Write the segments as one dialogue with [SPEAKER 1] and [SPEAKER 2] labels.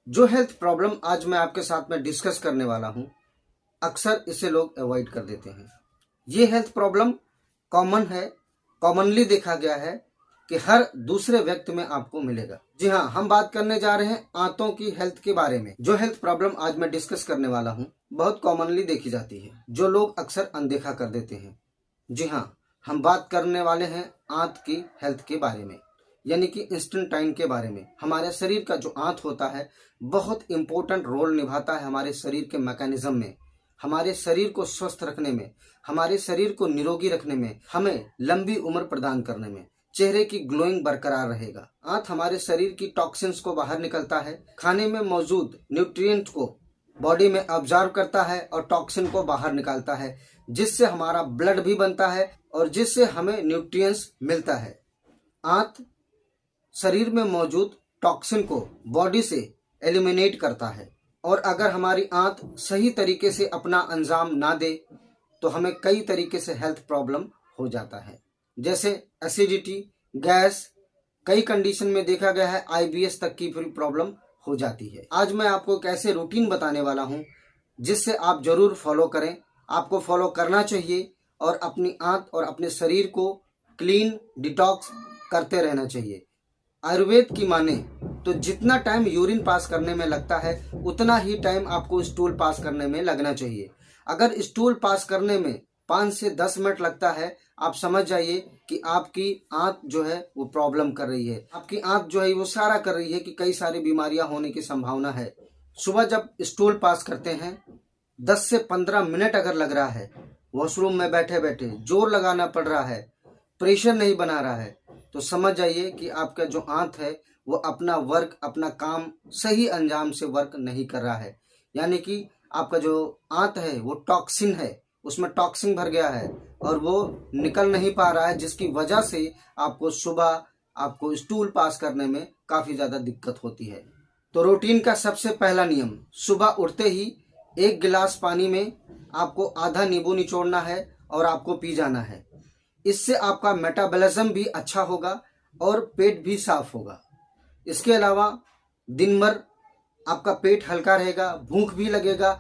[SPEAKER 1] जो health problem आज मैं आपके साथ में डिस्कस करने वाला हूं, अक्सर इसे लोग अवॉइड कर देते हैं। ये हेल्थ प्रॉब्लम कॉमन है, कॉमनली देखा गया है कि हर दूसरे व्यक्ति में आपको मिलेगा। जी हाँ, हम बात करने जा रहे हैं आंतों की हेल्थ के बारे में। जो हेल्थ प्रॉब्लम आज मैं डिस्कस करने वाला हूँ बहुत कॉमनली देखी जाती है, जो लोग अक्सर अनदेखा कर देते हैं। जी हाँ, हम बात करने वाले हैं आंत की हेल्थ के बारे में, यानी कि इंस्टेंटाइन के बारे में। हमारे शरीर का जो आंत होता है बहुत इंपॉर्टेंट रोल निभाता है हमारे शरीर के मैकेनिज्म में, हमारे शरीर को स्वस्थ रखने में, हमारे शरीर को निरोगी रखने में, हमें लंबी उम्र प्रदान करने में, चेहरे की ग्लोइंग बरकरार रहेगा। आंत हमारे शरीर की टॉक्सिन्स को बाहर निकलता है, खाने में मौजूद न्यूट्रिएंट को बॉडी में ऑब्जर्व करता है और टॉक्सिन को बाहर निकालता है, जिससे हमारा ब्लड भी बनता है और जिससे हमें न्यूट्रिएंट्स मिलता है। आंत शरीर में मौजूद टॉक्सिन को बॉडी से एलिमिनेट करता है, और अगर हमारी आंत सही तरीके से अपना अंजाम ना दे तो हमें कई तरीके से हेल्थ प्रॉब्लम हो जाता है, जैसे एसिडिटी, गैस, कई कंडीशन में देखा गया है आईबीएस तक की भी प्रॉब्लम हो जाती है। आज मैं आपको एक ऐसे रूटीन बताने वाला हूं जिससे आप जरूर फॉलो करें, आपको फॉलो करना चाहिए और अपनी आंत और अपने शरीर को क्लीन डिटॉक्स करते रहना चाहिए। आयुर्वेद की माने तो जितना टाइम यूरिन पास करने में लगता है उतना ही टाइम आपको स्टूल पास करने में लगना चाहिए। अगर स्टूल पास करने में 5 से 10 मिनट लगता है, आप समझ जाइए कि आपकी आंत जो है वो प्रॉब्लम कर रही है, आपकी आंत जो है वो इशारा कर रही है कि कई सारी बीमारियां होने की संभावना है। सुबह जब स्टूल पास करते हैं 10 से 15 मिनट अगर लग रहा है, वॉशरूम में बैठे बैठे जोर लगाना पड़ रहा है, प्रेशर नहीं बना रहा है, तो समझ जाइए कि आपका जो आंत है वो अपना वर्क, अपना काम सही अंजाम से वर्क नहीं कर रहा है। यानी कि आपका जो आंत है वो टॉक्सिन है, उसमें टॉक्सिन भर गया है और वो निकल नहीं पा रहा है, जिसकी वजह से आपको सुबह आपको स्टूल पास करने में काफ़ी ज़्यादा दिक्कत होती है। तो रूटीन का सबसे पहला नियम, सुबह उठते ही 1 गिलास पानी में आपको आधा नींबू निचोड़ना है और आपको पी जाना है। इससे आपका मेटाबॉलिज्म भी अच्छा होगा और पेट भी साफ होगा। इसके अलावा दिन भर आपका पेट हल्का रहेगा, भूख भी लगेगा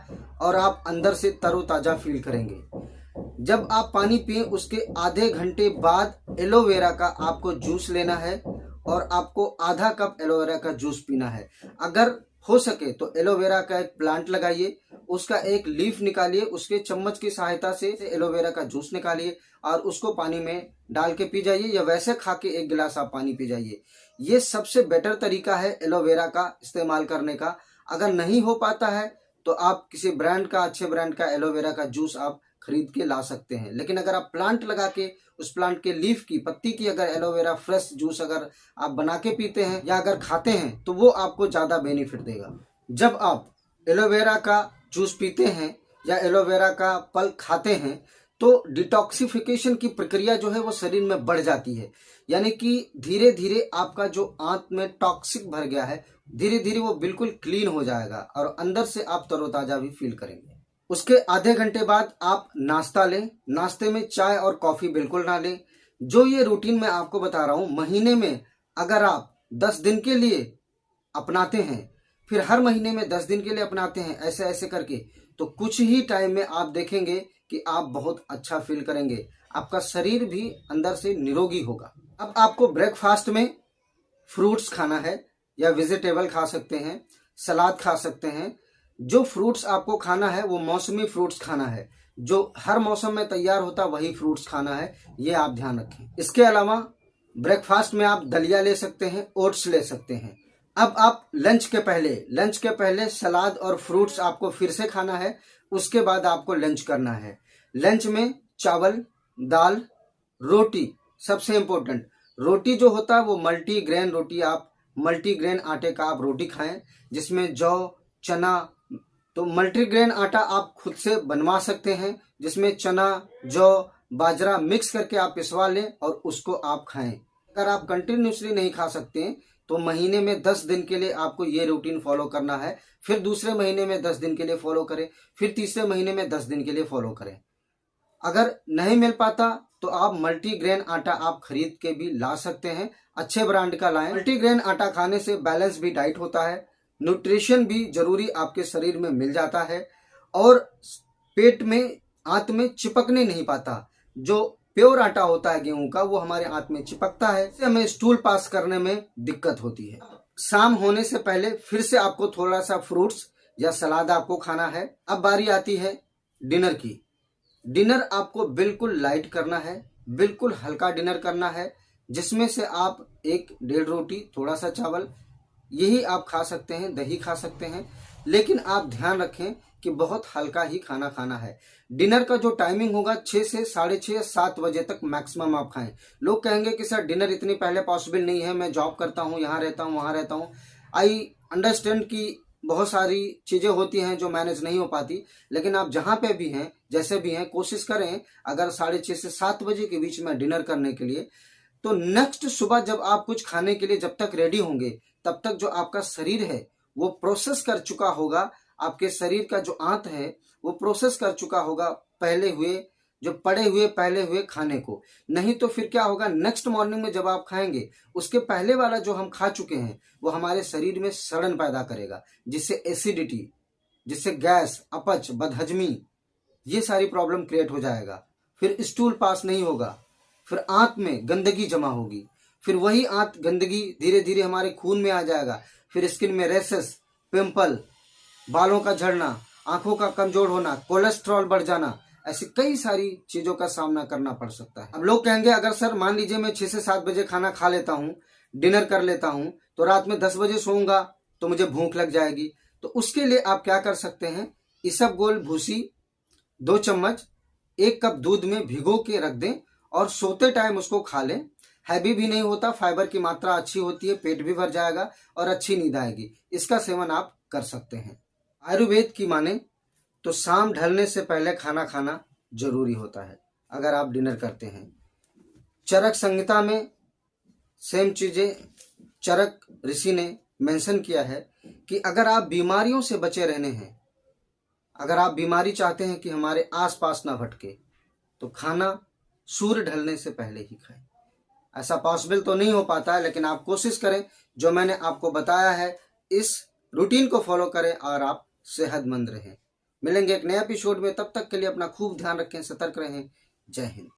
[SPEAKER 1] और आप अंदर से तरोताजा फील करेंगे। जब आप पानी पिए उसके आधे घंटे बाद एलोवेरा का आपको जूस लेना है और आपको आधा कप एलोवेरा का जूस पीना है। अगर हो सके तो एलोवेरा का एक प्लांट लगाइए, उसका एक लीफ निकालिए, उसके चम्मच की सहायता से एलोवेरा का जूस निकालिए और उसको पानी में डाल के पी जाइए, या वैसे खा के 1 गिलास आप पानी पी जाइए। ये सबसे बेटर तरीका है एलोवेरा का इस्तेमाल करने का। अगर नहीं हो पाता है तो आप किसी ब्रांड का, अच्छे ब्रांड का एलोवेरा का जूस आप खरीद के ला सकते हैं। लेकिन अगर आप प्लांट लगा के उस प्लांट के लीफ की, पत्ती की अगर एलोवेरा फ्रेश जूस अगर आप बना के पीते हैं या अगर खाते हैं तो वो आपको ज़्यादा बेनिफिट देगा। जब आप एलोवेरा का जूस पीते हैं या एलोवेरा का पल्प खाते हैं तो डिटॉक्सिफिकेशन की प्रक्रिया जो है वो शरीर में बढ़ जाती है, यानी कि धीरे धीरे आपका जो आंत में टॉक्सिक भर गया है धीरे धीरे वो बिल्कुल क्लीन हो जाएगा और अंदर से आप तरोताजा भी फील करेंगे। उसके आधे घंटे बाद आप नाश्ता लें। नाश्ते में चाय और कॉफ़ी बिल्कुल ना लें। जो ये रूटीन मैं आपको बता रहा हूँ, महीने में अगर आप 10 दिन के लिए अपनाते हैं, फिर हर महीने में 10 दिन के लिए अपनाते हैं, ऐसे ऐसे करके, तो कुछ ही टाइम में आप देखेंगे कि आप बहुत अच्छा फील करेंगे, आपका शरीर भी अंदर से निरोगी होगा। अब आपको ब्रेकफास्ट में फ्रूट्स खाना है या वेजिटेबल खा सकते हैं, सलाद खा सकते हैं। जो फ्रूट्स आपको खाना है वो मौसमी फ्रूट्स खाना है, जो हर मौसम में तैयार होता वही फ्रूट्स खाना है, ये आप ध्यान रखें। इसके अलावा ब्रेकफास्ट में आप दलिया ले सकते हैं, ओट्स ले सकते हैं। अब आप लंच के पहले सलाद और फ्रूट्स आपको फिर से खाना है, उसके बाद आपको लंच करना है। लंच में चावल, दाल, रोटी, सबसे इम्पोर्टेंट रोटी जो होता है वो मल्टीग्रेन रोटी, आप मल्टीग्रेन आटे का आप रोटी खाएं, जिसमें जौ, चना, तो मल्टीग्रेन आटा आप खुद से बनवा सकते हैं, जिसमें चना, जौ, बाजरा मिक्स करके आप पिसवा लें और उसको आप खाएं। अगर आप कंटिन्यूसली नहीं खा सकते तो महीने में 10 दिन के लिए आपको ये रूटीन फॉलो करना है, फिर दूसरे महीने में 10 दिन के लिए फॉलो करें, फिर तीसरे महीने में 10 दिन के लिए फॉलो करें। अगर नहीं मिल पाता तो आप मल्टीग्रेन आटा आप खरीद के भी ला सकते हैं, अच्छे ब्रांड का लाएं। मल्टीग्रेन आटा खाने से बैलेंस भी डाइट होता है, न्यूट्रिशन भी जरूरी आपके शरीर में मिल जाता है और पेट में आंत में चिपकने नहीं पाता। जो प्योर आटा होता है गेहूं का वो हमारे आंत में चिपकता है, इससे हमें स्टूल पास करने में दिक्कत होती है। शाम होने से पहले फिर से आपको थोड़ा सा फ्रूट्स या सलाद आपको खाना है। अब बारी आती है डिनर की। डिनर आपको बिल्कुल लाइट करना है, बिल्कुल हल्का डिनर करना है, जिसमें से आप 1-1.5 रोटी, थोड़ा सा चावल, यही आप खा सकते हैं, दही खा सकते हैं, लेकिन आप ध्यान रखें कि बहुत हल्का ही खाना खाना है। डिनर का जो टाइमिंग होगा 6 से 6:30 7 बजे तक मैक्सिमम आप खाएं। लोग कहेंगे कि सर डिनर इतनी पहले पॉसिबल नहीं है, मैं जॉब करता हूं, यहाँ रहता हूं, वहां रहता हूं। आई अंडरस्टैंड कि बहुत सारी चीजें होती हैं जो मैनेज नहीं हो पाती, लेकिन आप जहां पे भी हैं, जैसे भी हैं, कोशिश करें अगर 6:30 से 7 बजे के बीच में डिनर करने के लिए, तो नेक्स्ट सुबह जब आप कुछ खाने के लिए जब तक रेडी होंगे तब तक जो आपका शरीर है वो प्रोसेस कर चुका होगा, आपके शरीर का जो आंत है वो प्रोसेस कर चुका होगा पहले हुए खाने को। नहीं तो फिर क्या होगा, नेक्स्ट मॉर्निंग में जब आप खाएंगे उसके पहले वाला जो हम खा चुके हैं वो हमारे शरीर में सड़न पैदा करेगा, जिससे एसिडिटी, जिससे गैस, अपच, बदहजमी, ये सारी प्रॉब्लम क्रिएट हो जाएगा। फिर स्टूल पास नहीं होगा, फिर आंत में गंदगी जमा होगी, फिर वही आंत गंदगी धीरे धीरे हमारे खून में आ जाएगा, फिर स्किन में रैशेस, पिंपल, बालों का झड़ना, आंखों का कमजोर होना, कोलेस्ट्रॉल बढ़ जाना, ऐसी कई सारी चीजों का सामना करना पड़ सकता है। अब लोग कहेंगे अगर सर मान लीजिए मैं 6 से 7 बजे खाना खा लेता हूँ, डिनर कर लेता हूँ, तो रात में 10 बजे सोऊंगा तो मुझे भूख लग जाएगी। तो उसके लिए आप क्या कर सकते हैं, इसबगोल भूसी 2 चम्मच 1 कप दूध में भिगो के रख दें और सोते टाइम उसको खा लें। हैवी भी नहीं होता, फाइबर की मात्रा अच्छी होती है, पेट भी भर जाएगा और अच्छी नींद आएगी। इसका सेवन आप कर सकते हैं। आयुर्वेद की माने तो शाम ढलने से पहले खाना खाना जरूरी होता है अगर आप डिनर करते हैं। चरक संहिता में सेम चीजें चरक ऋषि ने मेंशन किया है कि अगर आप बीमारियों से बचे रहने हैं, अगर आप बीमारी चाहते हैं कि हमारे आसपास ना भटके, तो खाना सूर्य ढलने से पहले ही खाएं। ऐसा पॉसिबल तो नहीं हो पाता है, लेकिन आप कोशिश करें, जो मैंने आपको बताया है इस रूटीन को फॉलो करें और आप सेहतमंद रहें। मिलेंगे एक नए एपिसोड में, तब तक के लिए अपना खूब ध्यान रखें, सतर्क रहें। जय हिंद।